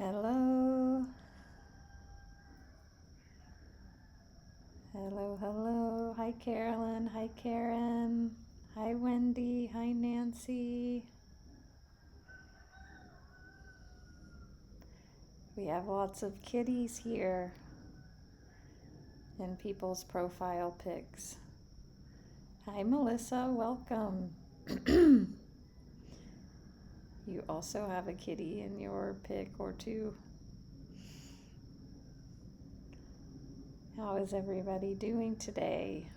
Hello. Hello, hello. Hi, Carolyn. Hi, Karen. Hi, Wendy. Hi, Nancy. We have lots of kitties here in people's profile pics. Hi, Melissa. Welcome. You also have a kitty in your pic or two. How is everybody doing today?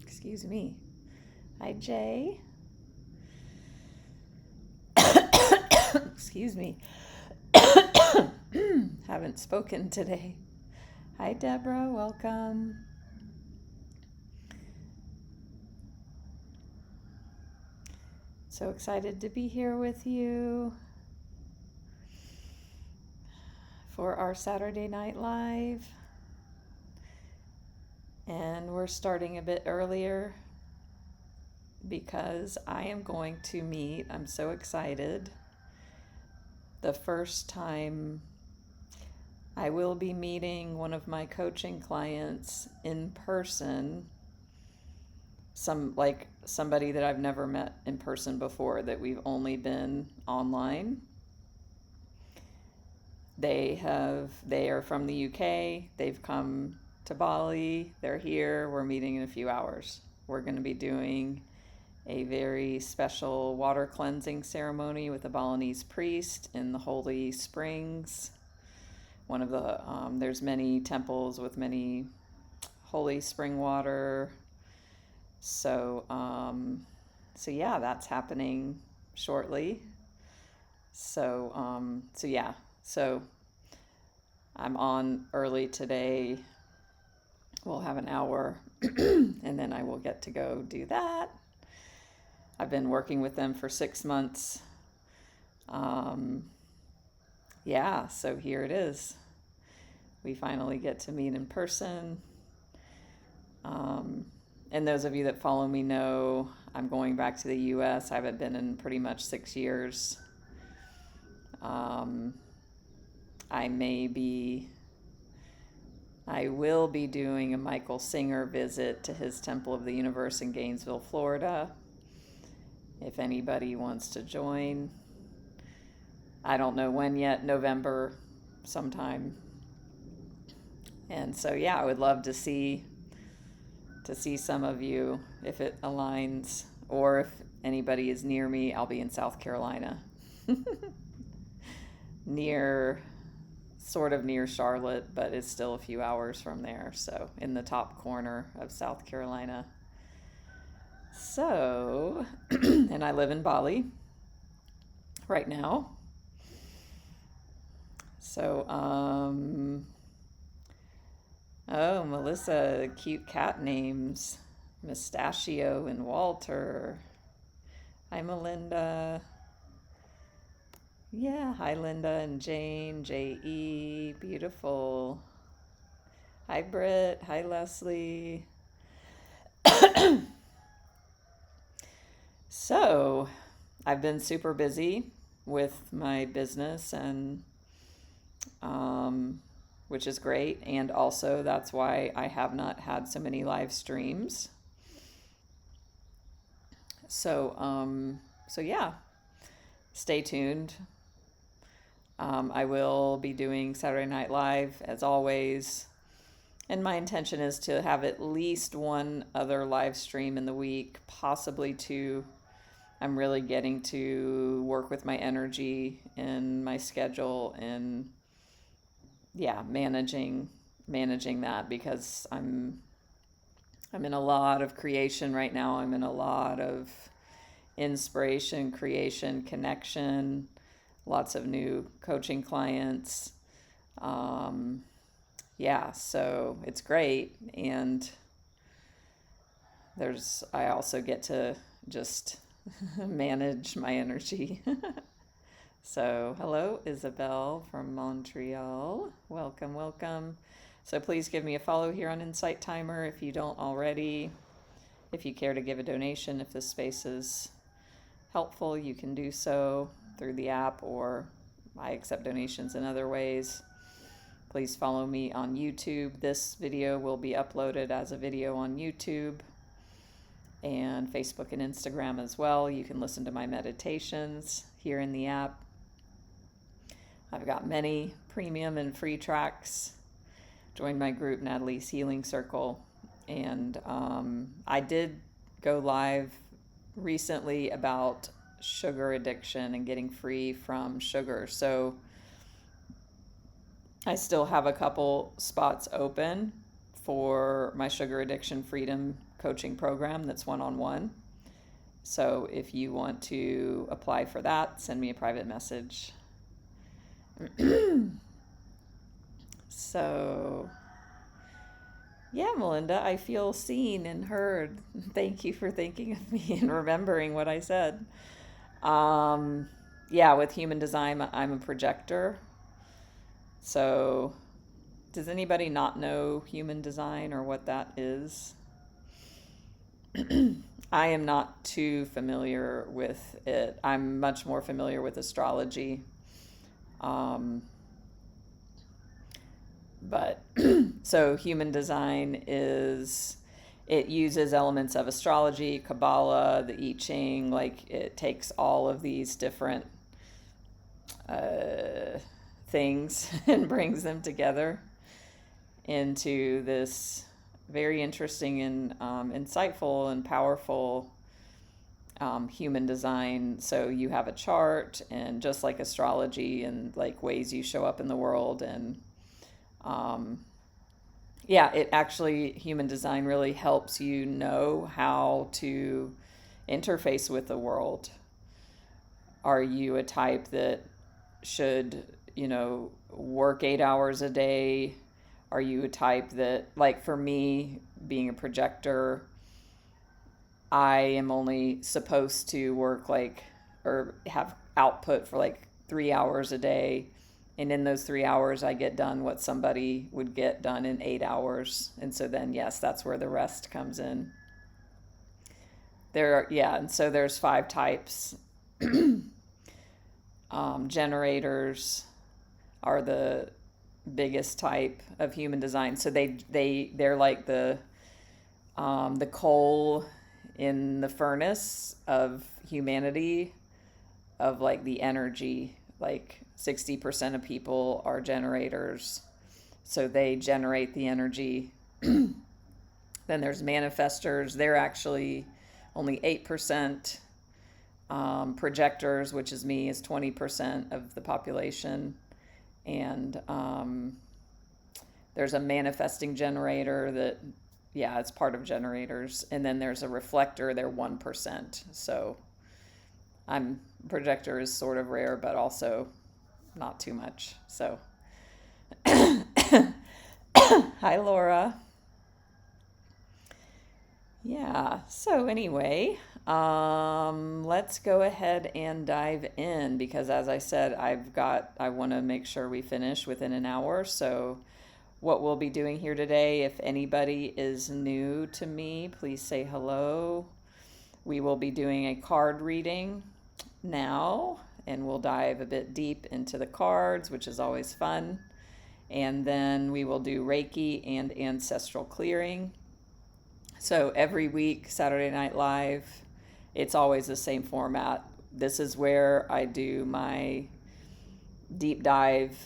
Excuse me. Hi, Jay. Excuse me. Haven't spoken today. Hi, Deborah. Welcome. So excited to be here with you for our Saturday Night Live. And we're starting a bit earlier because I am going to meet, I'm so excited, the first time I will be meeting one of my coaching clients in person, somebody that I've never met in person before, that we've only been online. They are from the UK. They've come to Bali. They're here. We're meeting in a few hours. We're going to be doing a very special water cleansing ceremony with a Balinese priest in the Holy Springs. One of the there's many temples with many holy spring water. So yeah, that's happening shortly. So I'm on early today. We'll have an hour and then I will get to go do that. I've been working with them for 6 months. So here it is. We finally get to meet in person. And those of you that follow me know I'm going back to the US. I haven't been in pretty much 6 years. I will be doing a Michael Singer visit to his Temple of the Universe in Gainesville, Florida. If anybody wants to join. I don't know when yet, November sometime. And so I would love to see some of you if it aligns, or if anybody is near me. I'll be in South Carolina. Sort of near Charlotte, but it's still a few hours from there. So in the top corner of South Carolina. So, and I live in Bali right now. So, Melissa, cute cat names. Mustachio and Walter. Hi, Melinda. Yeah, hi, Linda and Jane, J.E., beautiful. Hi, Britt. Hi, Leslie. So, I've been super busy with my business, and which is great, and also that's why I have not had so many live streams. So stay tuned. I will be doing Saturday Night Live as always, and my intention is to have at least one other live stream in the week, possibly two. I'm really getting to work with my energy and my schedule, and managing that, because I'm in a lot of creation right now. I'm in a lot of inspiration, creation, connection, lots of new coaching clients. So it's great. And I also get to just manage my energy. So hello, Isabel from Montreal. Welcome, welcome. So please give me a follow here on Insight Timer if you don't already. If you care to give a donation, if this space is helpful, you can do so through the app or I accept donations in other ways. Please follow me on YouTube. This video will be uploaded as a video on YouTube and Facebook and Instagram as well. You can listen to my meditations here in the app. I've got many premium and free tracks. Join my group, Natalie's Healing Circle. And I did go live recently about sugar addiction and getting free from sugar. So I still have a couple spots open for my sugar addiction freedom coaching program that's one-on-one. So if you want to apply for that, send me a private message. So, yeah, Melinda, I feel seen and heard. Thank you for thinking of me and remembering what I said. Yeah, with human design, I'm a projector. So, does anybody not know human design or what that is? I am not too familiar with it. I'm much more familiar with astrology. But so human design it uses elements of astrology, Kabbalah, the I Ching, like it takes all of these different things and brings them together into this very interesting and insightful and powerful human design. So you have a chart, and just like astrology and like ways you show up in the world, and it actually, human design really helps you know how to interface with the world. Are you a type that should, work 8 hours a day? Are you a type that, like for me, being a projector, I am only supposed to work or have output for 3 hours a day. And in those 3 hours, I get done what somebody would get done in 8 hours. And so then, yes, that's where the rest comes in. And so there's 5 types. Generators are the biggest type of human design. So they're like the coal in the furnace of humanity, of like the energy. Like 60% of people are generators, so they generate the energy. Then there's manifestors. They're actually only 8%. Projectors, which is me, is 20% of the population. And there's a manifesting generator that, it's part of generators. And then there's a reflector. They're 1%. So projector is sort of rare, but also not too much. So hi, Laura. Yeah, so anyway, let's go ahead and dive in, because as I said, I want to make sure we finish within an hour. So what we'll be doing here today, if anybody is new to me, please say hello. We will be doing a card reading now, and we'll dive a bit deep into the cards, which is always fun. And then we will do Reiki and Ancestral Clearing. So every week, Saturday Night Live, it's always the same format. This is where I do my deep dive,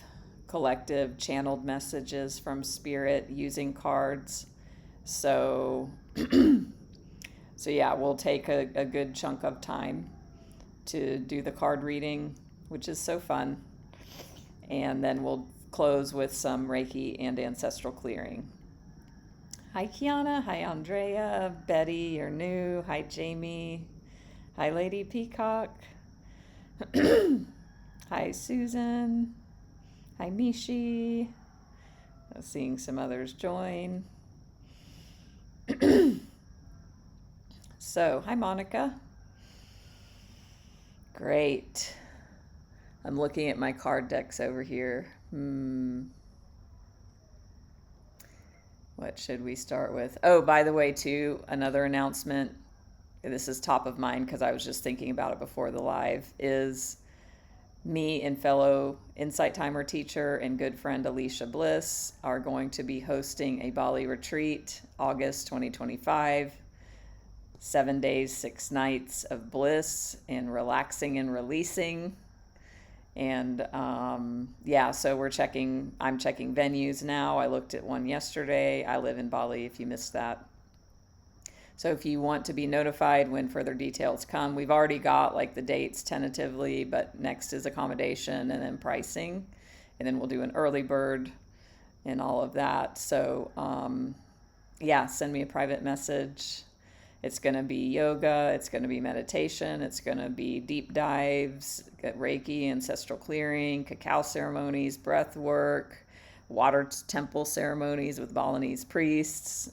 collective channeled messages from Spirit using cards. So we'll take a good chunk of time to do the card reading, which is so fun. And then we'll close with some Reiki and Ancestral Clearing. Hi, Kiana. Hi, Andrea. Betty, you're new. Hi, Jamie. Hi, Lady Peacock. Hi, Susan. Hi, Mishi. Seeing some others join. So, hi, Monica. Great. I'm looking at my card decks over here. What should we start with? Oh, by the way, too, another announcement. This is top of mind because I was just thinking about it before the live, is Me and fellow Insight Timer teacher and good friend Alicia Bliss are going to be hosting a Bali retreat, August 2025. 7 days, 6 nights of bliss and relaxing and releasing. And so I'm checking venues now. I looked at one yesterday. I live in Bali if you missed that. So if you want to be notified when further details come, we've already got like the dates tentatively, but next is accommodation and then pricing. And then we'll do an early bird and all of that. So send me a private message. It's going to be yoga, it's going to be meditation, it's going to be deep dives, Reiki, Ancestral Clearing, cacao ceremonies, breath work, water temple ceremonies with Balinese priests,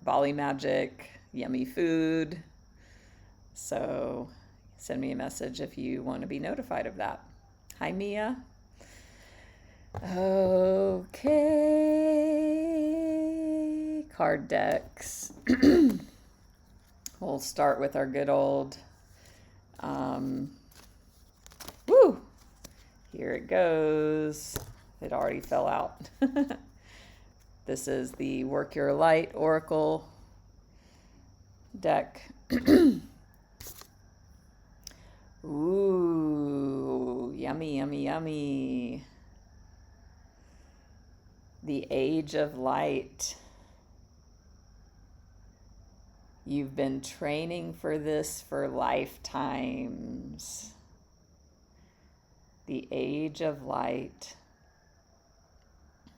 Bali magic, yummy food. So send me a message if you want to be notified of that. Hi, Mia. Okay, card decks. We'll start with our good old, here it goes. It already fell out. This is the Work Your Light Oracle deck. Ooh, yummy, yummy, yummy. The Age of Light. You've been training for this for lifetimes. The Age of Light.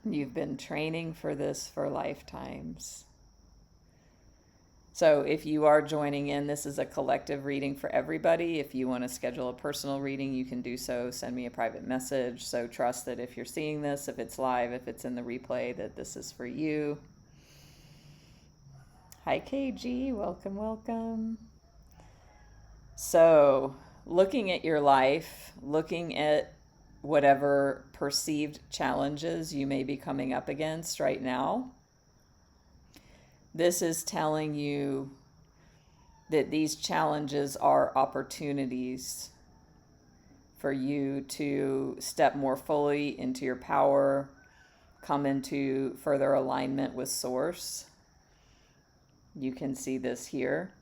You've been training for this for lifetimes. So if you are joining in, this is a collective reading for everybody. If you want to schedule a personal reading, you can do so. Send me a private message. So trust that if you're seeing this, if it's live, if it's in the replay, that this is for you. Hi, KG. Welcome, welcome. So, looking at your life, looking at whatever perceived challenges you may be coming up against right now, this is telling you that these challenges are opportunities for you to step more fully into your power, come into further alignment with Source. You can see this here.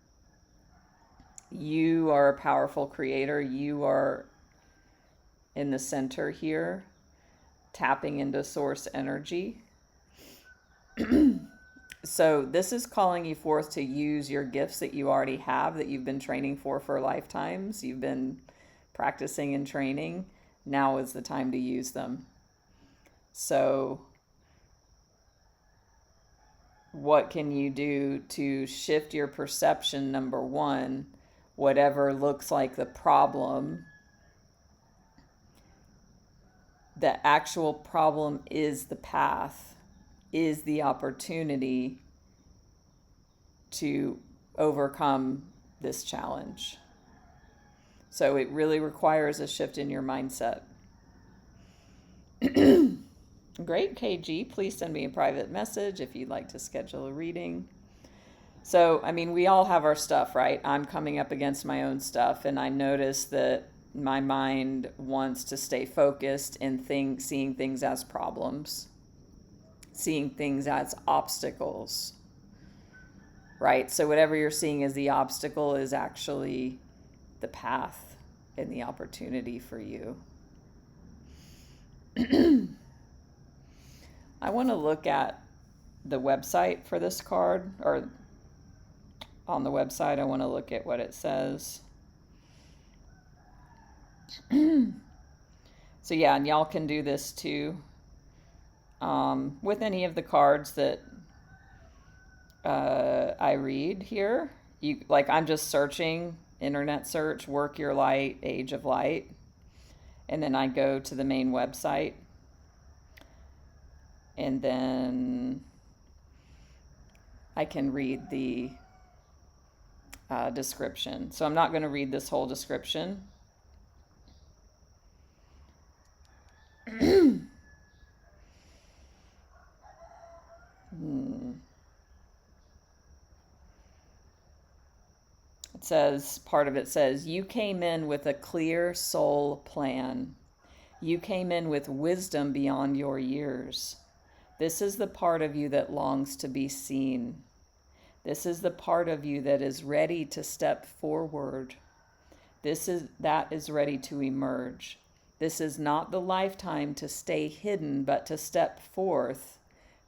You are a powerful creator. You are in the center here, tapping into Source energy. So this is calling you forth to use your gifts that you already have, that you've been training for lifetimes. You've been practicing and training. Now is the time to use them. So what can you do to shift your perception? Number one, whatever looks like the problem, the actual problem is the path, is the opportunity to overcome this challenge. So it really requires a shift in your mindset. Great, KG. Please send me a private message if you'd like to schedule a reading. So, we all have our stuff, right? I'm coming up against my own stuff, and I notice that my mind wants to stay focused in seeing things as problems, seeing things as obstacles, right? So whatever you're seeing as the obstacle is actually the path and the opportunity for you. I want to look at the website for this card, or on the website, I want to look at what it says. So yeah, and y'all can do this too. With any of the cards that I read here, I'm just searching, internet search, Work Your Light, Age of Light, and then I go to the main website, and then I can read the description. So I'm not going to read this whole description. says, part of it says, you came in with a clear soul plan. You came in with wisdom beyond your years. This is the part of you that longs to be seen. This is the part of you that is ready to step forward. That is ready to emerge. This is not the lifetime to stay hidden, but to step forth,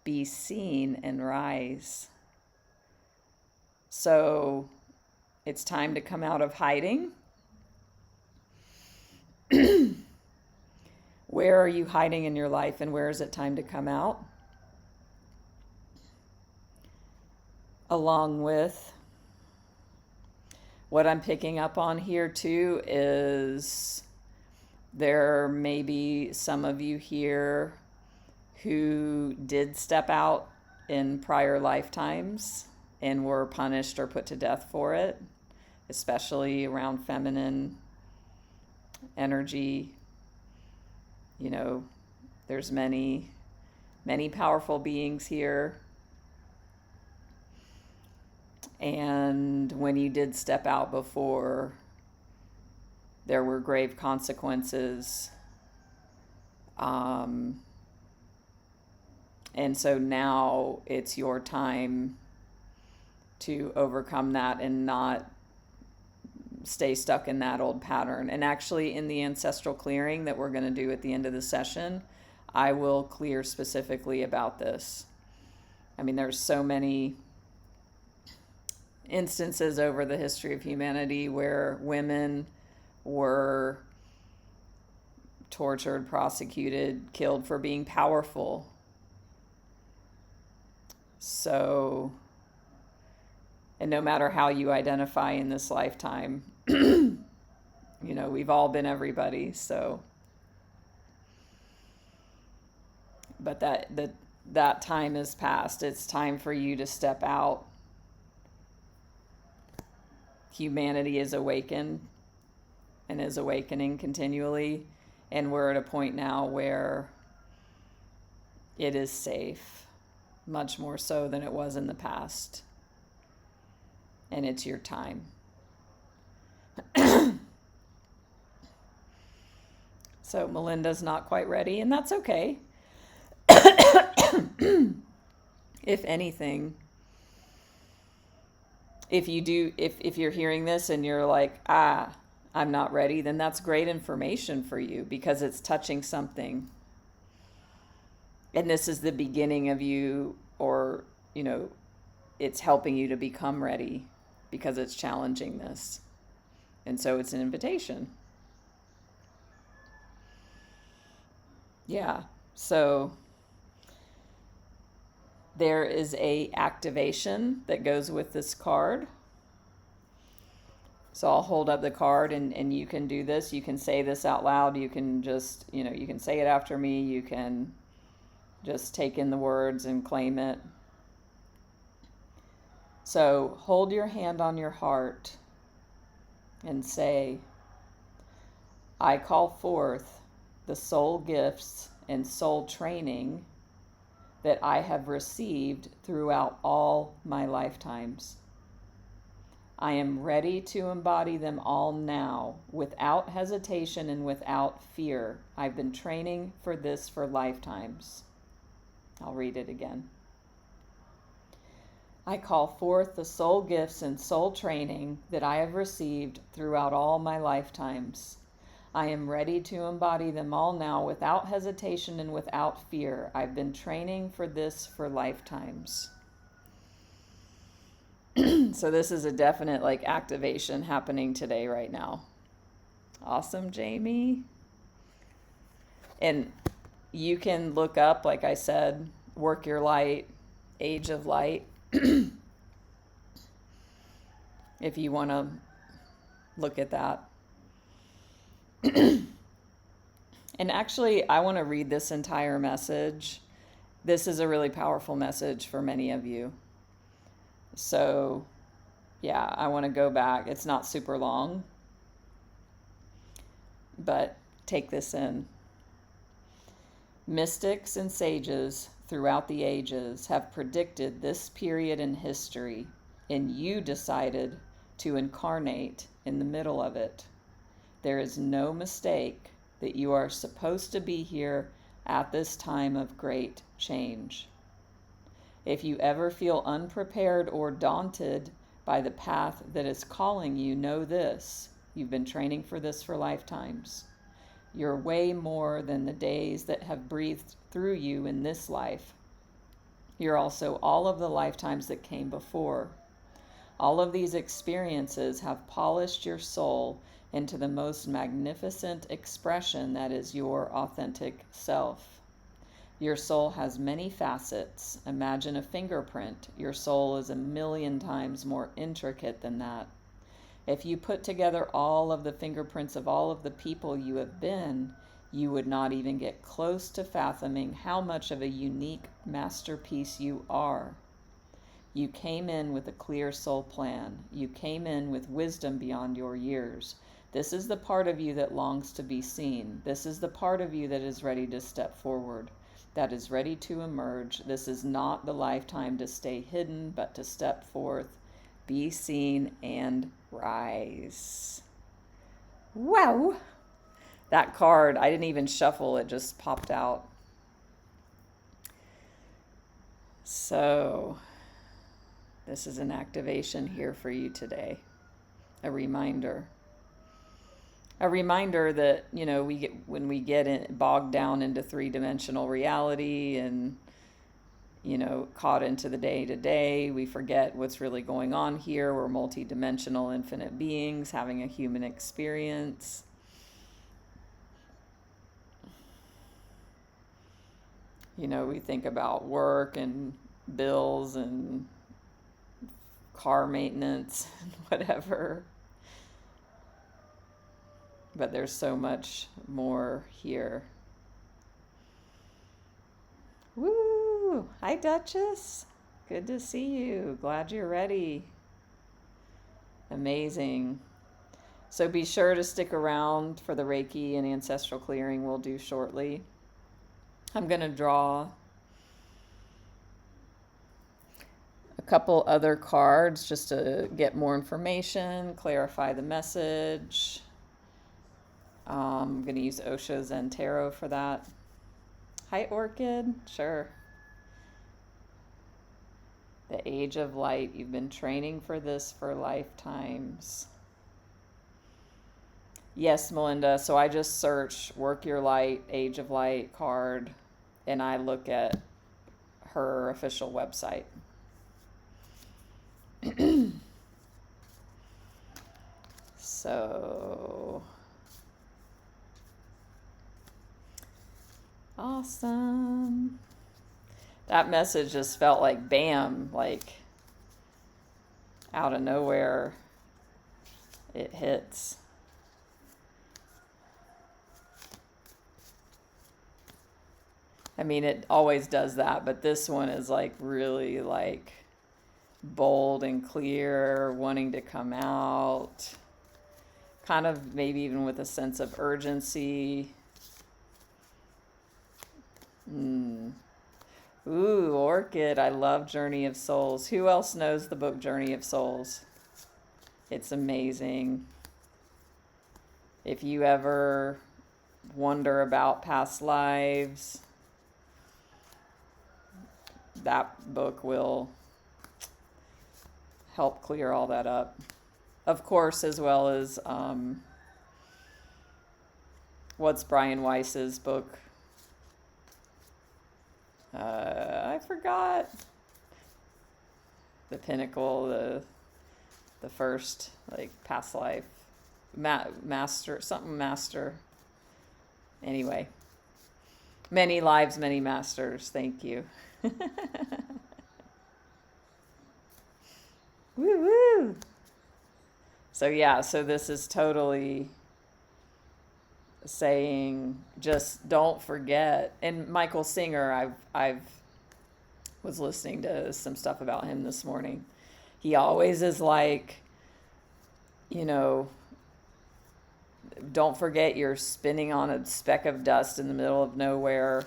be seen, and rise. So it's time to come out of hiding. Where are you hiding in your life, and where is it time to come out? Along with what I'm picking up on here too is there may be some of you here who did step out in prior lifetimes and were punished or put to death for it, especially around feminine energy. You know, there's many, many powerful beings here. And when you did step out before, there were grave consequences. And so now it's your time to overcome that and not stay stuck in that old pattern. And actually, in the ancestral clearing that we're going to do at the end of the session, I will clear specifically about this. I mean, there's so many instances over the history of humanity where women were tortured, prosecuted, killed for being powerful. So, and no matter how you identify in this lifetime, you know, we've all been everybody. So, but that time is past. It's time for you to step out. Humanity is awakened and is awakening continually, and we're at a point now where it is safe, much more so than it was in the past, and it's your time. So Melinda's not quite ready, and that's okay. If anything, if you're hearing this and you're like, I'm not ready, then that's great information for you, because it's touching something. And this is the beginning of you, or, you know, it's helping you to become ready because it's challenging this. And so it's an invitation. Yeah. So there is a activation that goes with this card. So I'll hold up the card, and you can do this. You can say this out loud. You can just, you know, you can say it after me. You can just take in the words and claim it. So hold your hand on your heart and say, I call forth the soul gifts and soul training that I have received throughout all my lifetimes. I am ready to embody them all now, without hesitation and without fear. I've been training for this for lifetimes. I'll read it again. I call forth the soul gifts and soul training that I have received throughout all my lifetimes. I am ready to embody them all now, without hesitation and without fear. I've been training for this for lifetimes. So this is a definite activation happening today, right now. Awesome, Jamie. And you can look up, like I said, Work Your Light, Age of Light, if you want to look at that. And actually, I want to read this entire message. This is a really powerful message for many of you. So, yeah, I want to go back. It's not super long, but take this in. Mystics and sages throughout the ages have predicted this period in history, and you decided to incarnate in the middle of it. There is no mistake that you are supposed to be here at this time of great change. If you ever feel unprepared or daunted by the path that is calling you, know this: you've been training for this for lifetimes. You're way more than the days that have breathed through you in this life. You're also all of the lifetimes that came before. All of these experiences have polished your soul into the most magnificent expression that is your authentic self. Your soul has many facets. Imagine a fingerprint. Your soul is 1,000,000 times more intricate than that. If you put together all of the fingerprints of all of the people you have been, you would not even get close to fathoming how much of a unique masterpiece you are. You came in with a clear soul plan. You came in with wisdom beyond your years. This is the part of you that longs to be seen. This is the part of you that is ready to step forward, that is ready to emerge. This is not the lifetime to stay hidden, but to step forth, be seen, and rise. Wow! That card, I didn't even shuffle, it just popped out. So, this is an activation here for you today. A reminder. A reminder that, when we get bogged down into three-dimensional reality and, caught into the day-to-day, we forget what's really going on here. We're multi-dimensional, infinite beings having a human experience. We think about work and bills and car maintenance and whatever. But there's so much more here. Woo! Hi, Duchess. Good to see you. Glad you're ready. Amazing. So be sure to stick around for the Reiki and Ancestral Clearing we'll do shortly. I'm going to draw a couple other cards just to get more information, clarify the message. I'm going to use Osho Zen Tarot for that. Hi, Orchid. Sure. The Age of Light. You've been training for this for lifetimes. Yes, Melinda. So I just search Work Your Light, Age of Light card, and I look at her official website. So awesome. That message just felt like bam, like out of nowhere it hits. I mean, it always does that, but this one is like really like bold and clear, wanting to come out, kind of maybe even with a sense of urgency. Ooh, Orchid, I love Journey of Souls. Who else knows the book Journey of Souls? It's amazing. If you ever wonder about past lives, that book will help clear all that up. Of course, as well as what's Brian Weiss's book? I forgot. The Pinnacle, the first, like, past life. Master. Anyway. Many lives, many masters. Thank you. Woo woo. So this is totally saying, just don't forget. And Michael Singer, I've was listening to some stuff about him this morning. He always is like, don't forget you're spinning on a speck of dust in the middle of nowhere.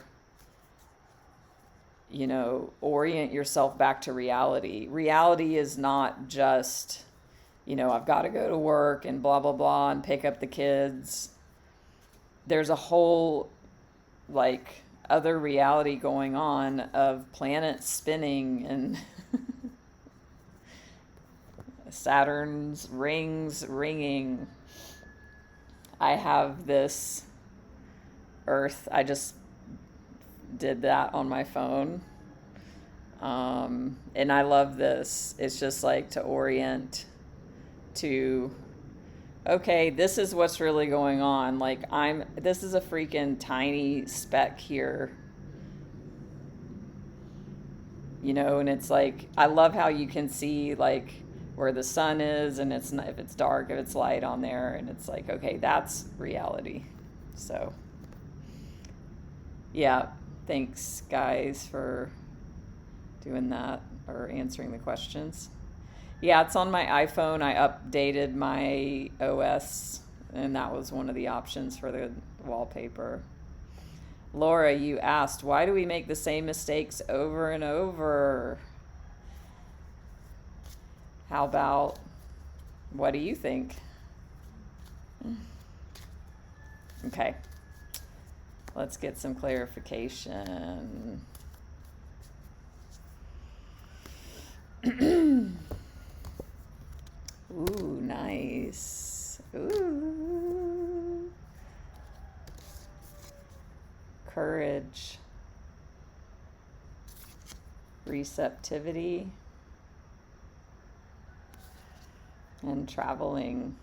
Orient yourself back to reality. Reality is not just I've got to go to work and blah, blah, blah, and pick up the kids. There's a whole, like, other reality going on of planets spinning and Saturn's rings ringing. I have this Earth, I just did that on my phone. And I love this. It's just like to orient to, okay, this is what's really going on. Like, this is a freaking tiny speck here. And it's like, I love how you can see, like, where the sun is, and it's not, if it's dark, if it's light on there, and it's like, okay, that's reality. So, yeah, thanks, guys, for doing that or answering the questions. Yeah, it's on my iPhone. I updated my OS, and that was one of the options for the wallpaper. Laura, you asked, why do we make the same mistakes over and over? How about, what do you think? Okay, let's get some clarification. Ooh, nice. Ooh. Courage. Receptivity. And traveling.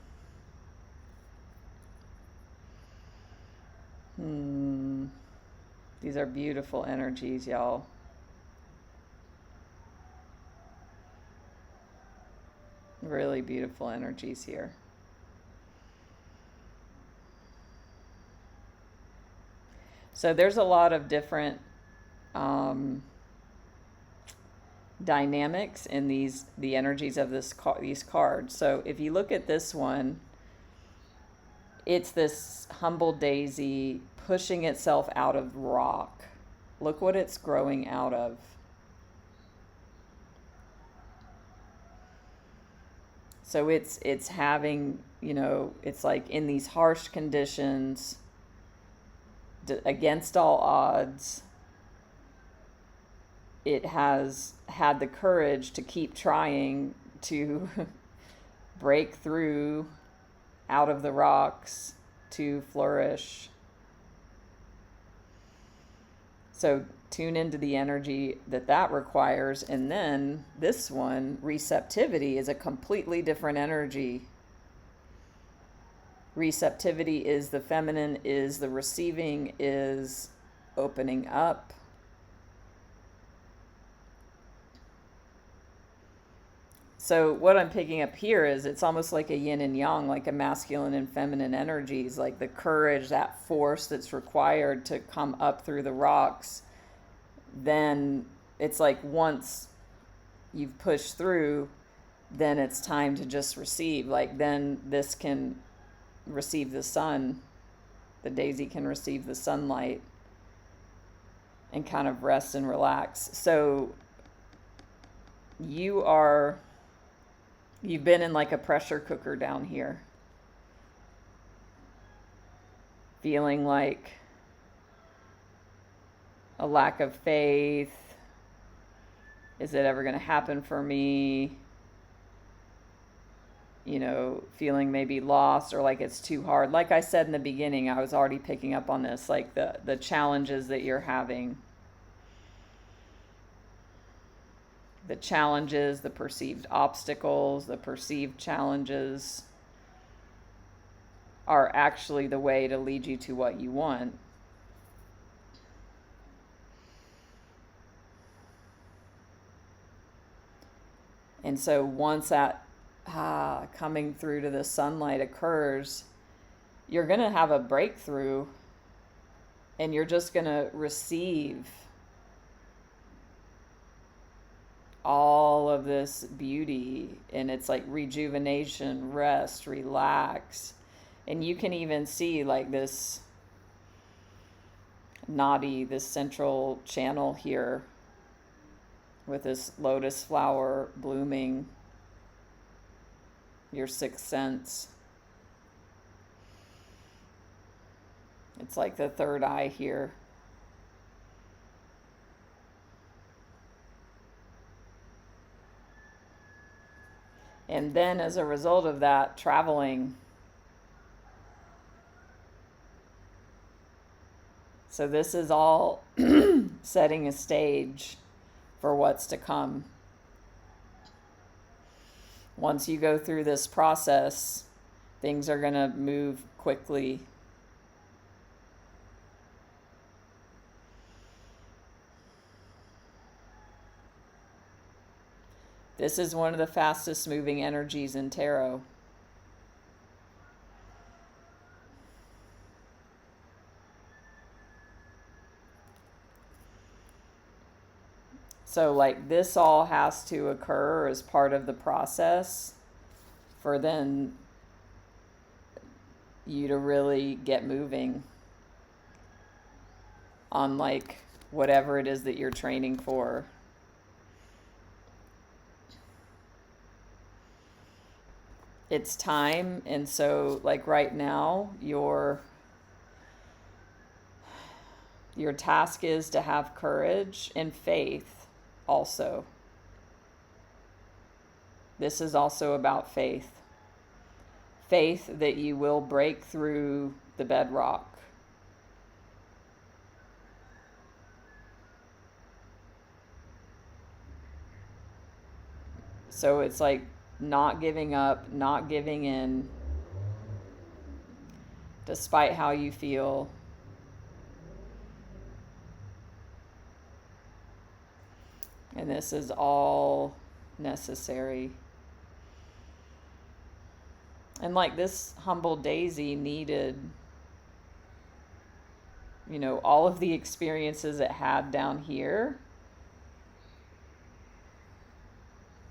These are beautiful energies, y'all. Really beautiful energies here. So there's a lot of different dynamics in the energies of these cards. So if you look at this one, it's this humble daisy pushing itself out of rock. Look what it's growing out of. So it's having, it's like in these harsh conditions, against all odds, it has had the courage to keep trying to break through out of the rocks to flourish. So tune into the energy that requires. And then this one, receptivity, is a completely different energy. Receptivity is the feminine, is the receiving, is opening up. So what I'm picking up here is it's almost like a yin and yang, like a masculine and feminine energies, like the courage, that force that's required to come up through the rocks. Then it's like once you've pushed through, then it's time to just receive. Like then this can receive the sun. The daisy can receive the sunlight and kind of rest and relax. So you've been in like a pressure cooker down here, feeling like a lack of faith. Is it ever going to happen for me? Feeling maybe lost or like it's too hard. Like I said in the beginning, I was already picking up on this, like the challenges that you're having. The challenges, the perceived obstacles, the perceived challenges are actually the way to lead you to what you want. And so once that coming through to the sunlight occurs, you're going to have a breakthrough and you're just going to receive all of this beauty, and it's like rejuvenation, rest, relax. And you can even see like this nadi, this central channel here with this lotus flower blooming. your sixth sense. It's like the third eye here. And then as a result of that, traveling. So this is all setting a stage for what's to come. Once you go through this process, things are going to move quickly. This is one of the fastest moving energies in tarot. So like this all has to occur as part of the process for then you to really get moving on like whatever it is that you're training for. It's time, and so like right now your task is to have courage and faith also. This is also about faith. Faith that you will break through the bedrock. So it's like not giving up, not giving in, despite how you feel. And this is all necessary. And like this humble daisy needed, you know, all of the experiences it had down here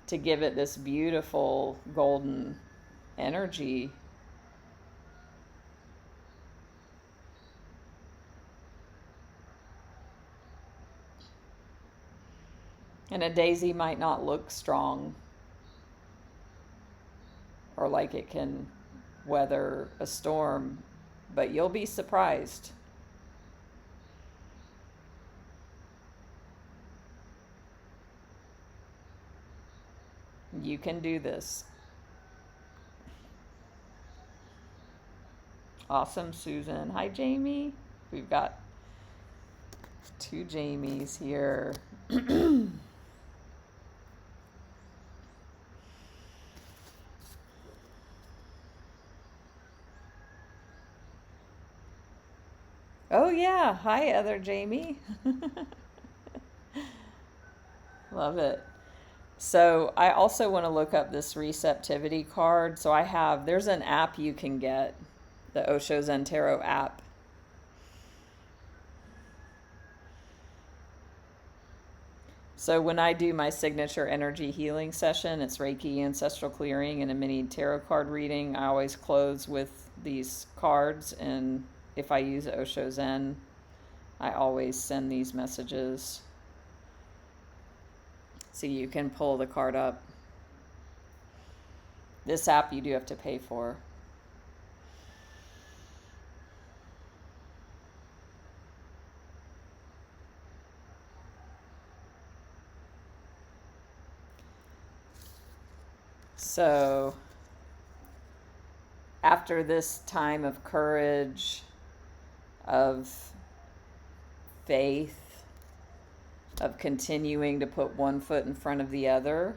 to give it this beautiful golden energy. And a daisy might not look strong or like it can weather a storm, but you'll be surprised. You can do this. Awesome, Susan. Hi, Jamie. We've got 2 Jamies here. Oh yeah, hi other Jamie. Love it. So I also want to look up this receptivity card. So there's an app you can get, the Osho Zen Tarot app. So when I do my signature energy healing session, it's Reiki Ancestral Clearing and a mini tarot card reading. I always close with these cards, and if I use Osho Zen, I always send these messages. So you can pull the card up. This app you do have to pay for. So after this time of courage, of faith, of continuing to put one foot in front of the other,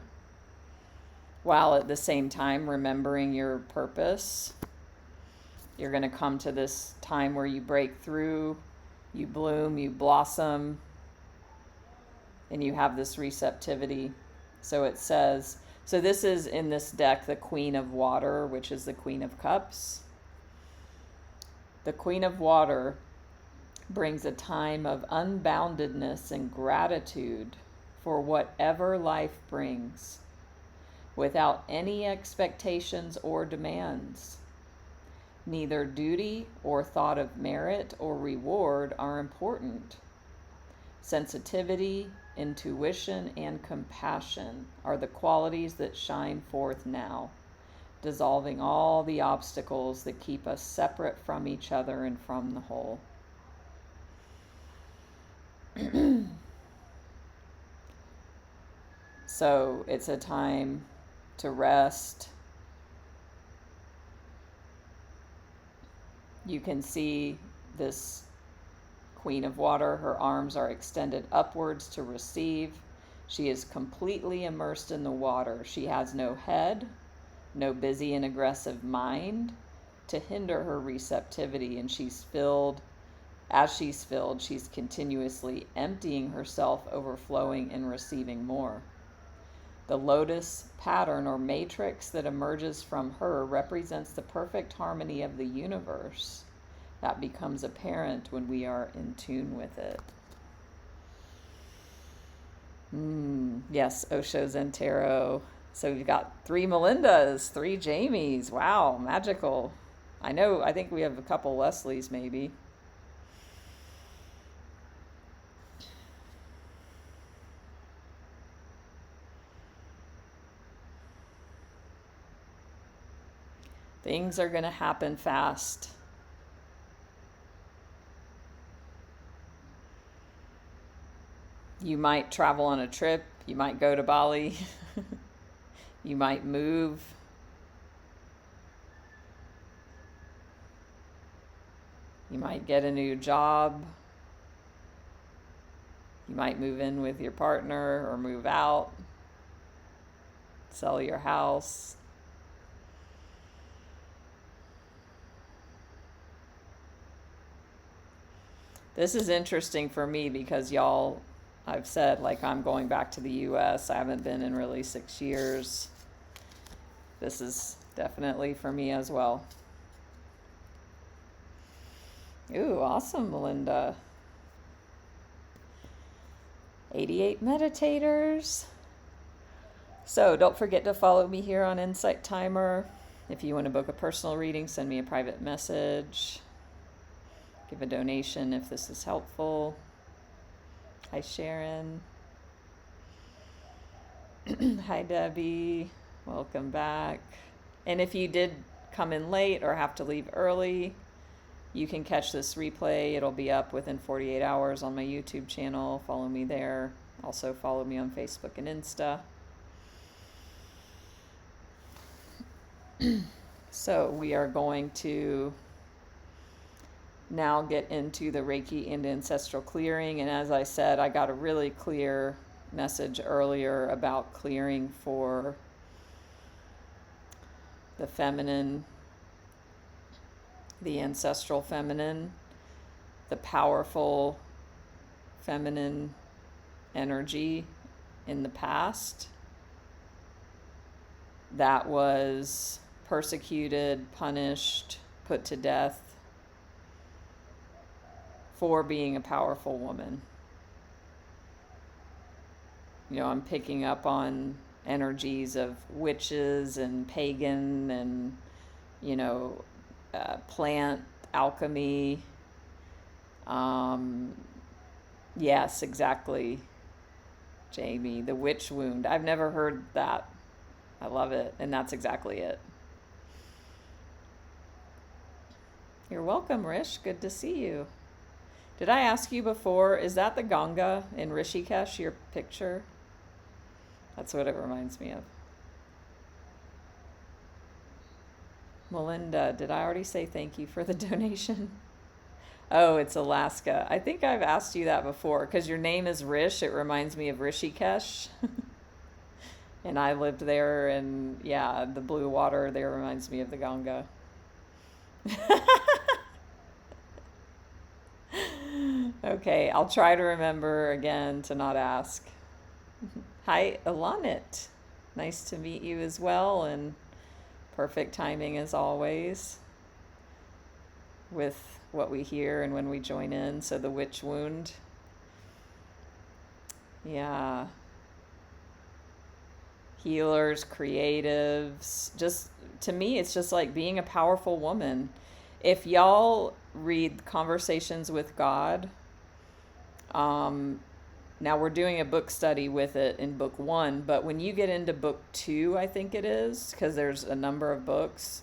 while at the same time remembering your purpose, you're going to come to this time where you break through, you bloom, you blossom, and you have this receptivity. So it says, so this is in this deck, the Queen of Water, which is the Queen of Cups. The Queen of Water brings a time of unboundedness and gratitude for whatever life brings, without any expectations or demands. Neither duty or thought of merit or reward are important. Sensitivity, intuition, and compassion are the qualities that shine forth now. dissolving all the obstacles that keep us separate from each other and from the whole. So it's a time to rest. You can see this Queen of Water. Her arms are extended upwards to receive. She is completely immersed in the water. She has no head, no busy and aggressive mind to hinder her receptivity, and she's filled. As she's filled, she's continuously emptying herself, overflowing and receiving more. The lotus pattern or matrix that emerges from her represents the perfect harmony of the universe that becomes apparent when we are in tune with it. Yes, Osho's and Tarot. So we've got 3 Melindas, 3 Jamies. Wow, magical. I think we have a couple Leslies maybe. Things are going to happen fast. You might travel on a trip. You might go to Bali. You might move. You might get a new job. You might move in with your partner or move out. Sell your house. This is interesting for me because y'all, I've said, like, I'm going back to the US. I haven't been in really 6 years. This is definitely for me as well. Ooh, awesome, Melinda. 88 meditators. So don't forget to follow me here on Insight Timer. If you want to book a personal reading, send me a private message. Give a donation if this is helpful. Hi, Sharon. Hi, Debbie. Welcome back. And if you did come in late or have to leave early, you can catch this replay. It'll be up within 48 hours on my YouTube channel. Follow me there. Also follow me on Facebook and Insta. So we are going to now get into the Reiki and Ancestral Clearing. And as I said, I got a really clear message earlier about clearing for the feminine, the ancestral feminine, the powerful feminine energy in the past that was persecuted, punished, put to death for being a powerful woman. You know, I'm picking up on energies of witches and pagan and, you know, plant alchemy. Yes, exactly, Jamie. The witch wound. I've never heard that. I love it. And that's exactly it. You're welcome, Rish. Good to see you. Did I ask you before, is that the Ganga in Rishikesh, your picture? That's what it reminds me of. Melinda, did I already say thank you for the donation? Oh, it's Alaska. I think I've asked you that before because your name is Rish. It reminds me of Rishikesh. And I lived there, and yeah, the blue water there reminds me of the Ganga. Okay, I'll try to remember again to not ask. Hi, Alanit. Nice to meet you as well, and perfect timing as always with what we hear and when we join in. So the witch wound. Yeah. Healers, creatives. Just, to me, it's just like being a powerful woman. If y'all read Conversations with God, Now we're doing a book study with it in book 1, but when you get into book 2, I think it is, because there's a number of books.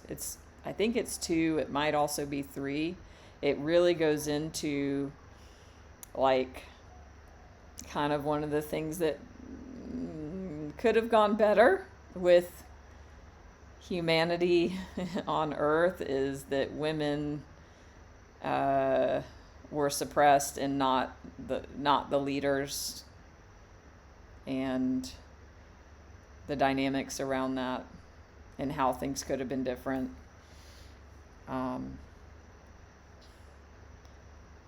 I think it's 2. It might also be 3. It really goes into like kind of one of the things that could have gone better with humanity on Earth is that women were suppressed and not the leaders, and the dynamics around that and how things could have been different.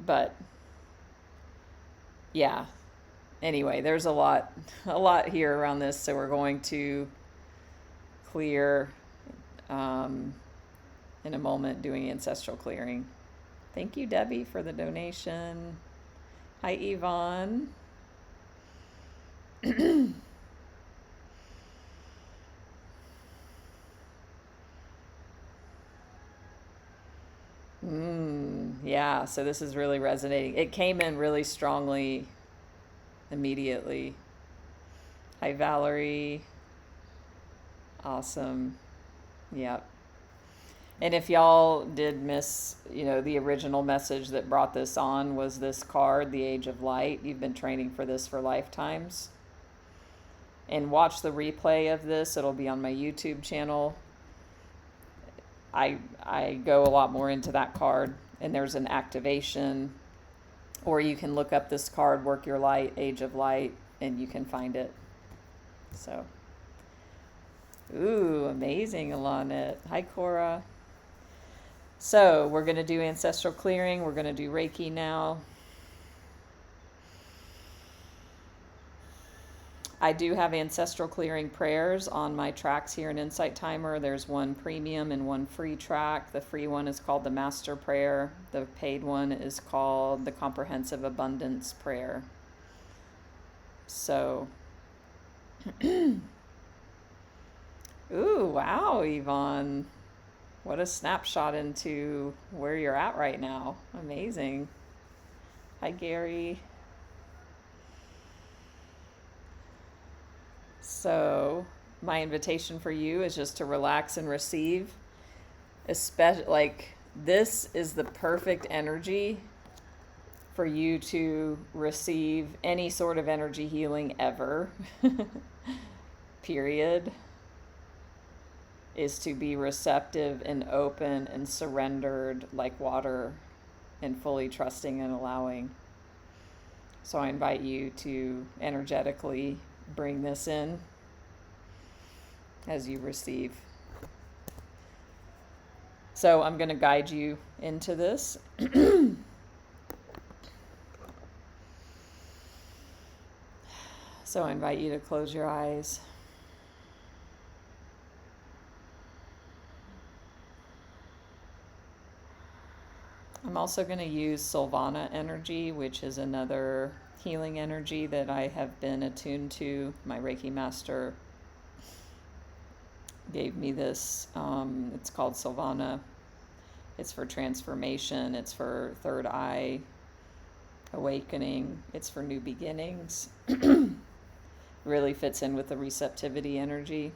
But yeah, anyway, there's a lot here around this, so we're going to clear in a moment, doing ancestral clearing. Thank you, Debbie, for the donation. Hi, Yvonne. Yeah, so this is really resonating. It came in really strongly immediately. Hi, Valerie. Awesome. Yep. And if y'all did miss, the original message that brought this on was this card, the Age of Light. You've been training for this for lifetimes. And watch the replay of this. It'll be on my YouTube channel. I go a lot more into that card, and there's an activation, or you can look up this card, Work Your Light, Age of Light, and you can find it. So, ooh, amazing, Alanet. Hi, Cora. So we're going to do ancestral clearing. We're going to do Reiki now. I do have ancestral clearing prayers on my tracks here in Insight Timer. There's one premium and one free track. The free one is called the Master Prayer. The paid one is called the Comprehensive Abundance Prayer. So, ooh, wow, Yvonne. What a snapshot into where you're at right now. Amazing. Hi, Gary. So my invitation for you is just to relax and receive. Especially, this is the perfect energy for you to receive any sort of energy healing ever. Period. Is to be receptive and open and surrendered like water, and fully trusting and allowing. So I invite you to energetically bring this in as you receive. So I'm going to guide you into this. So I invite you to close your eyes. I'm also going to use Silvana energy, which is another healing energy that I have been attuned to. My Reiki Master gave me this. It's called Silvana. It's for transformation. It's for third eye awakening. It's for new beginnings. Really fits in with the receptivity energy.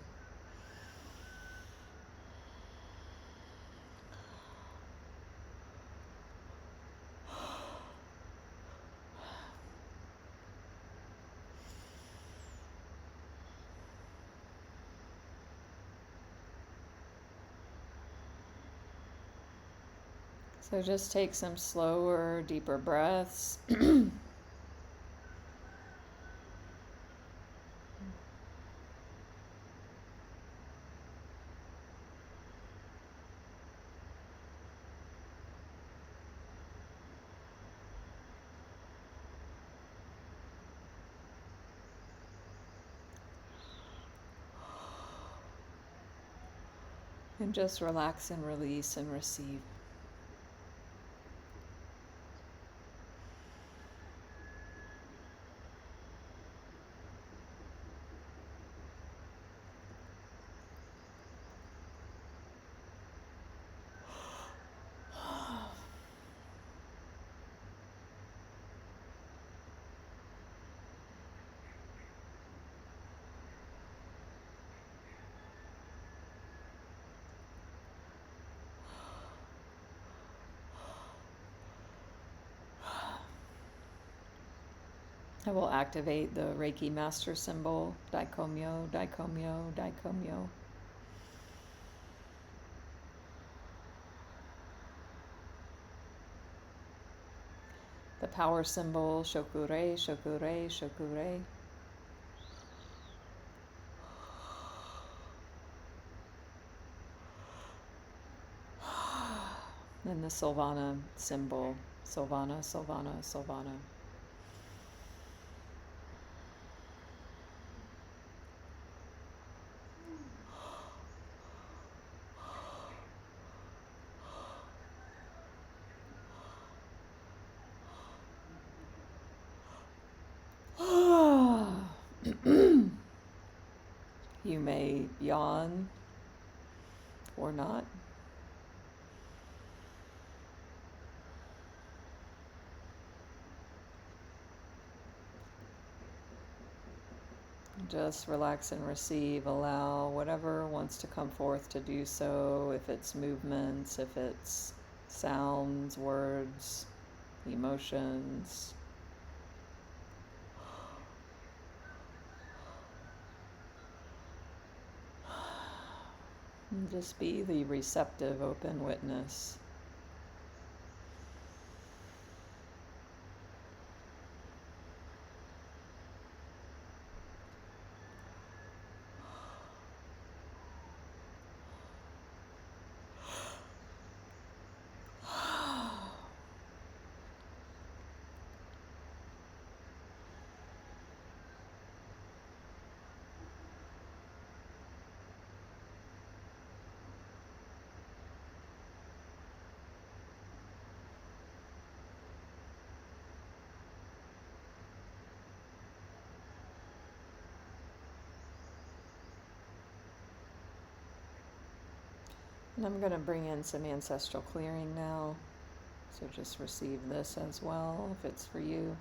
So just take some slower, deeper breaths. And just relax and release and receive. I will activate the Reiki Master symbol, Daikomyo, Daikomyo, Daikomyo. The power symbol, Shokure, Shokure, Shokure. And the Silvana symbol, Silvana, Silvana, Silvana. You may yawn or not. Just relax and receive. Allow whatever wants to come forth to do so. If it's movements, if it's sounds, words, emotions. And just be the receptive, open witness. And I'm going to bring in some ancestral clearing now. So just receive this as well if it's for you.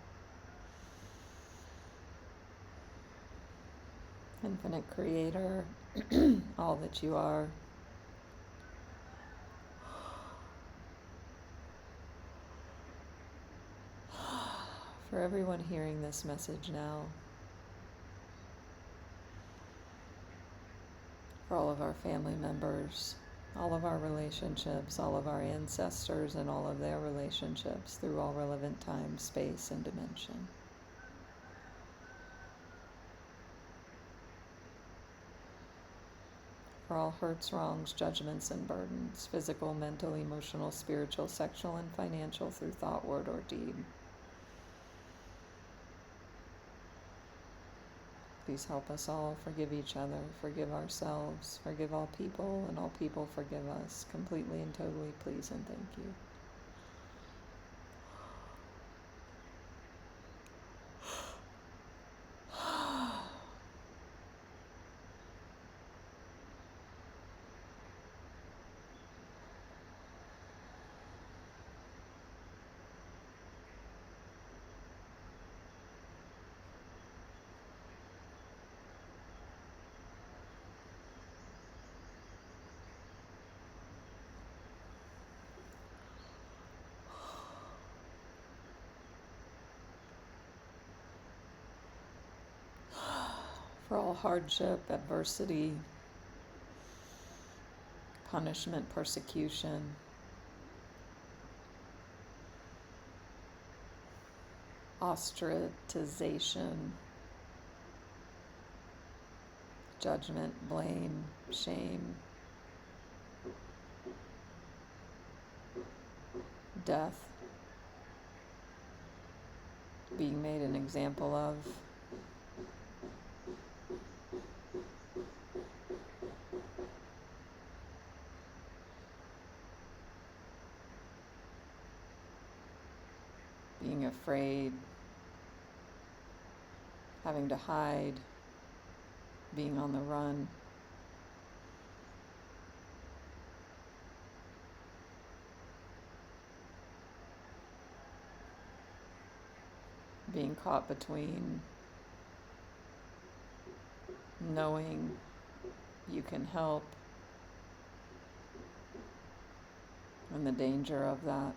Infinite Creator, all that you are. For everyone hearing this message now, for all of our family members, all of our relationships, all of our ancestors and all of their relationships through all relevant time, space, and dimension. For all hurts, wrongs, judgments, and burdens, physical, mental, emotional, spiritual, sexual, and financial, through thought, word, or deed. Please help us all forgive each other, forgive ourselves, forgive all people, and all people forgive us, completely and totally, please and thank you. For all hardship, adversity, punishment, persecution, ostracization, judgment, blame, shame, death, being made an example of, being afraid, having to hide, being on the run. Being caught between knowing you can help and the danger of that.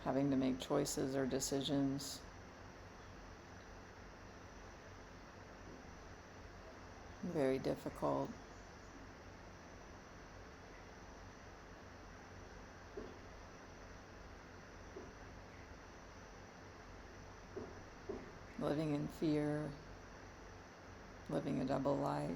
having to make choices or decisions. Very difficult. Living in fear, living a double life.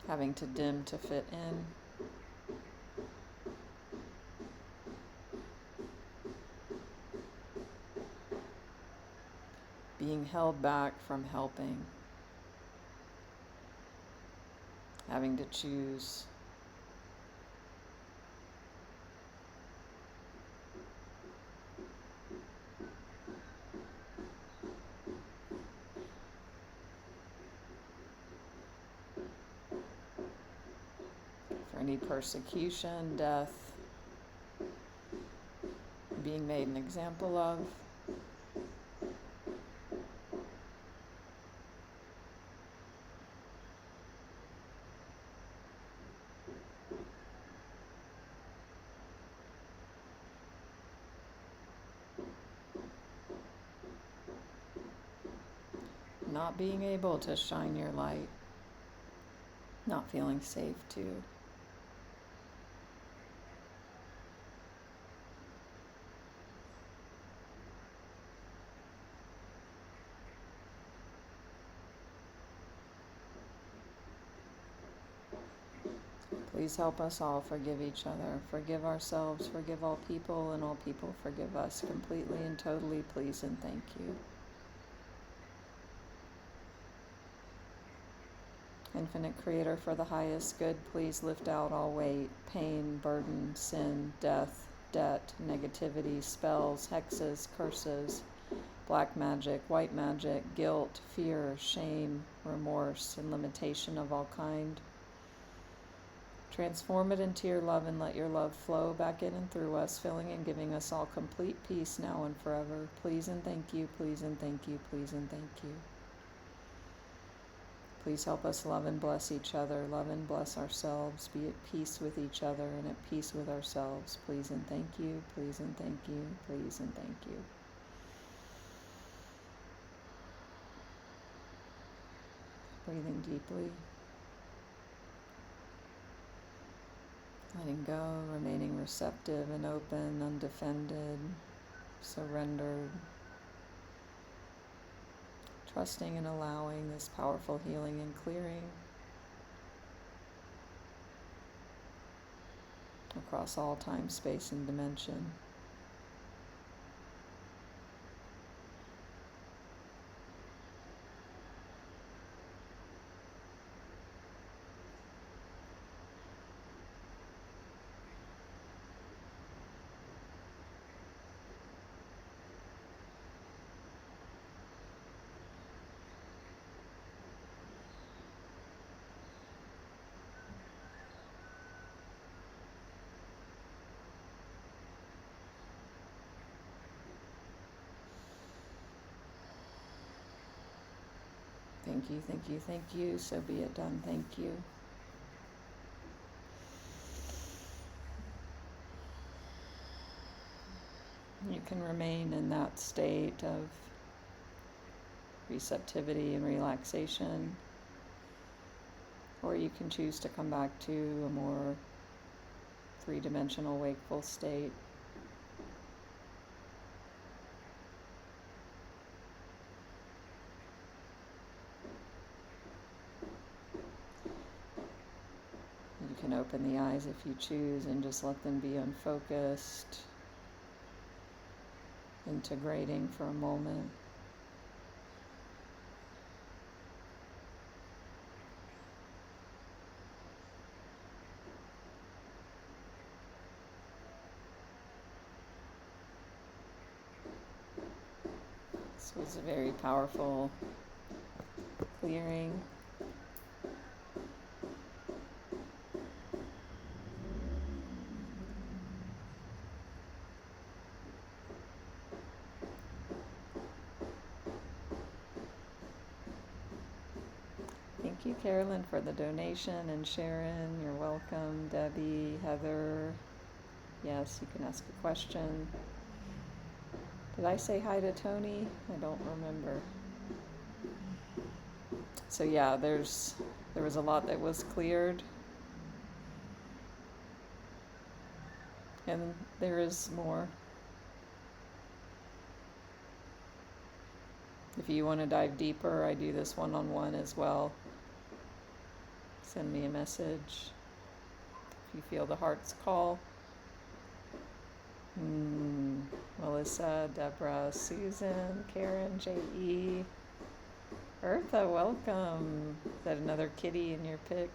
Having to dim to fit in. Being held back from helping. Having to choose. For any persecution, death, being made an example of. Not being able to shine your light. Not feeling safe too. Please help us all forgive each other, forgive ourselves, forgive all people, and all people forgive us completely and totally, please and thank you. Infinite Creator, for the highest good, please lift out all weight, pain, burden, sin, death, debt, negativity, spells, hexes, curses, black magic, white magic, guilt, fear, shame, remorse, and limitation of all kind. Transform it into your love and let your love flow back in and through us, filling and giving us all complete peace now and forever. Please and thank you, please and thank you, please and thank you. Please help us love and bless each other, love and bless ourselves, be at peace with each other and at peace with ourselves. Please and thank you, please and thank you, please and thank you. Breathing deeply. Letting go, remaining receptive and open, undefended, surrendered. Trusting and allowing this powerful healing and clearing across all time, space, and dimension. Thank you, thank you, thank you. So be it done. Thank you. You can remain in that state of receptivity and relaxation, or you can choose to come back to a more three-dimensional wakeful state. You can open the eyes if you choose and just let them be unfocused, integrating for a moment. This was a very powerful clearing. Thank you, Carolyn, for the donation, and Sharon, you're welcome. Debbie, Heather, yes, you can ask a question. Did I say hi to Tony? I don't remember. So yeah, there was a lot that was cleared. And there is more. If you want to dive deeper, I do this one-on-one as well. Send me a message if you feel the heart's call. Melissa, Deborah, Susan, Karen, J.E. Eartha, welcome. Is that another kitty in your pic?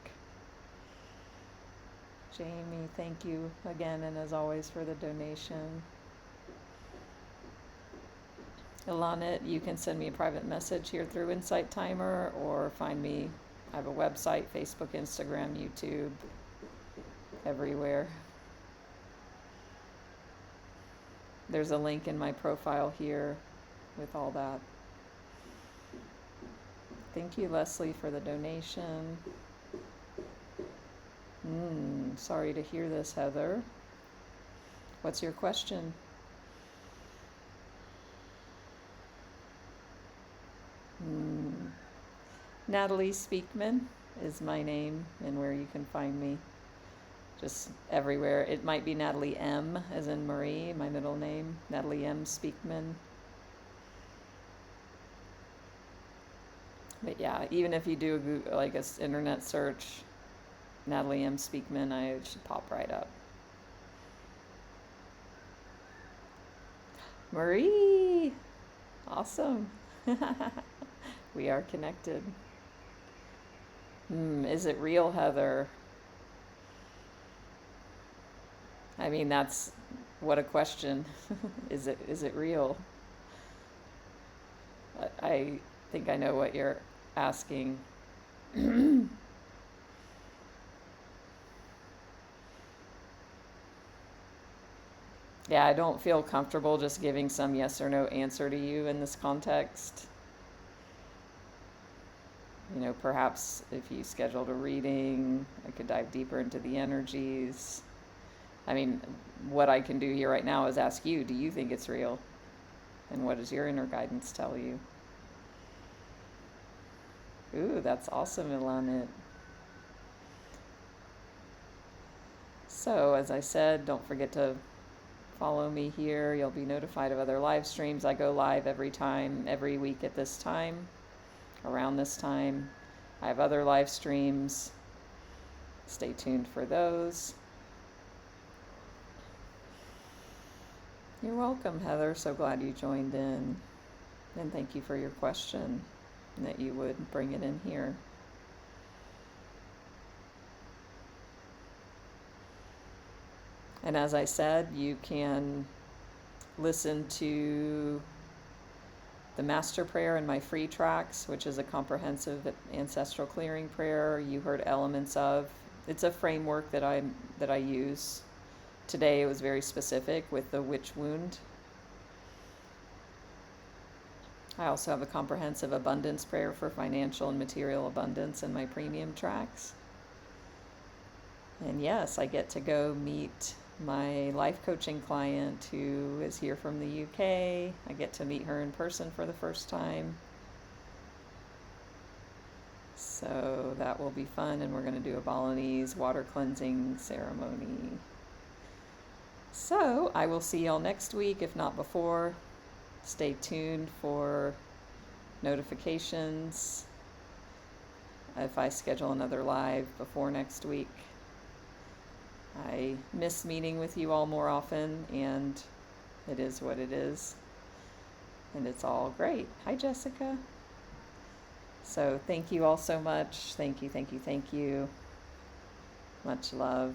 Jamie, thank you again, and as always, for the donation. Ilanet, you can send me a private message here through Insight Timer, or find me. I have a website, Facebook, Instagram, YouTube, everywhere. There's a link in my profile here with all that. Thank you, Leslie, for the donation. Sorry to hear this, Heather. What's your question? Natalie Speakman is my name, and where you can find me. Just everywhere. It might be Natalie M, as in Marie, my middle name. Natalie M Speakman. But yeah, even if you do a Google, like an internet search, Natalie M Speakman, I should pop right up. Marie! Awesome. We are connected. Is it real, Heather? I mean, that's what a question. Is it real? I think I know what you're asking. Yeah, I don't feel comfortable just giving some yes or no answer to you in this context. You know, perhaps if you scheduled a reading, I could dive deeper into the energies. I mean, what I can do here right now is ask you, do you think it's real? And what does your inner guidance tell you? Ooh, that's awesome, Ilanet. So, as I said, don't forget to follow me here. You'll be notified of other live streams. I go live every week at this time, around this time. I have other live streams. Stay tuned for those. You're welcome, Heather. So glad you joined in. And thank you for your question, and that you would bring it in here. And as I said, you can listen to the Master Prayer in my free tracks, which is a comprehensive ancestral clearing prayer you heard elements of. It's a framework that I use. Today it was very specific with the witch wound. I also have a comprehensive abundance prayer for financial and material abundance in my premium tracks. And yes, I get to go meet my life coaching client who is here from the UK. I get to meet her in person for the first time. So that will be fun, and we're going to do a Balinese water cleansing ceremony. So I will see y'all next week, if not before. Stay tuned for notifications if I schedule another live before next week. I miss meeting with you all more often, and it is what it is. And it's all great. Hi, Jessica. So thank you all so much. Thank you, thank you, thank you. Much love.